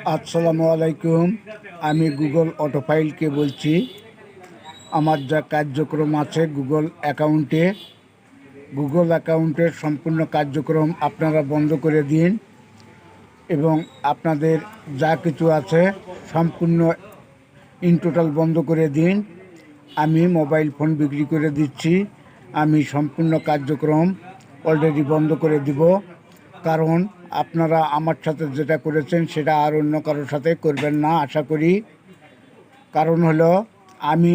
আসসালামু আলাইকুম। আমি গুগল অটোফাইলকে বলছি। আমার যা কার্যক্রম আছে গুগল অ্যাকাউন্টের সম্পূর্ণ কার্যক্রম আপনারা বন্ধ করে দিন এবং আপনাদের যা কিছু আছে সম্পূর্ণ ইন টোটাল বন্ধ করে দিন। আমি মোবাইল ফোন বিক্রি করে দিচ্ছি। আমি সম্পূর্ণ কার্যক্রম অলরেডি বন্ধ করে দিব, কারণ আপনারা আমার সাথে যেটা করেছেন সেটা আর অন্য কারোর সাথে করবেন না আশা করি। কারণ হলো, আমি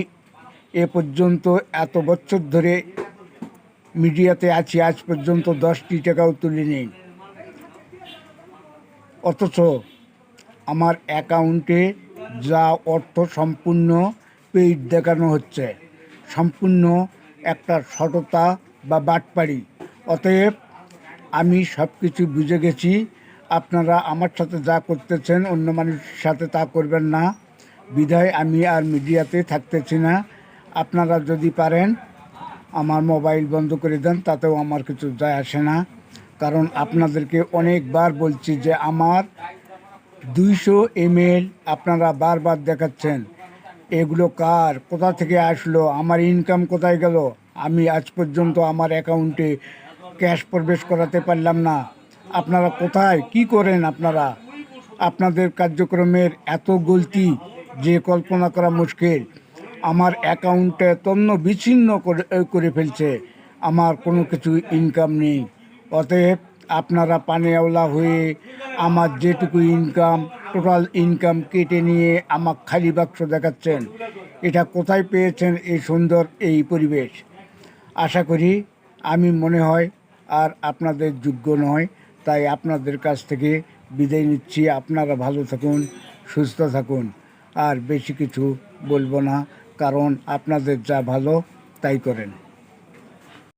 এ পর্যন্ত এত বছর ধরে মিডিয়াতে আছি, আজ পর্যন্ত 10টি টাকাও তুলিনি, অথচ আমার অ্যাকাউন্টে যা অর্থ সম্পূর্ণ পেইড দেখানো হচ্ছে, সম্পূর্ণ একটা সততা বা বাটপাড়ি। অতএব আমি সব কিছু বুঝে গেছি। আপনারা আমার সাথে যা করতেছেন অন্য মানুষের সাথে তা করবেন না, বিধায় আমি আর মিডিয়াতে থাকতেছি না। আপনারা যদি পারেন আমার মোবাইল বন্ধ করে দেন, তাতেও আমার কিছু যায় আসে না। কারণ আপনাদেরকে অনেকবার বলছি যে আমার 200 ইমেল আপনারা বারবার দেখাচ্ছেন। এগুলো কার, কোথা থেকে আসলো, আমার ইনকাম কোথায় গেল? আমি আজ পর্যন্ত আমার অ্যাকাউন্টে ক্যাশ প্রবেশ করাতে পারলাম না। আপনারা কোথায় কি করেন? আপনাদের কার্যক্রমের এত গলতি যে কল্পনা করা মুশকিল। আমার অ্যাকাউন্টে তন্ন বিচ্ছিন্ন করে ফেলছে। আমার কোনো কিছু ইনকাম নেই। অতএব আপনারা পানিয়াওলা হয়ে আমার যেটুকু ইনকাম, টোটাল ইনকাম কেটে নিয়ে আমার খালি বাক্স দেখাচ্ছেন। এটা কোথায় পেয়েছেন এই সুন্দর এই পরিবেশ? আশা করি, আমি মনে হয় আর আপনাদের যোগ্য নয়, তাই আপনাদের কাছ থেকে বিদায় নিচ্ছি। আপনারা ভালো থাকুন, সুস্থ থাকুন। আর বেশি কিছু বলবো না, কারণ আপনাদের যা ভালো তাই করেন।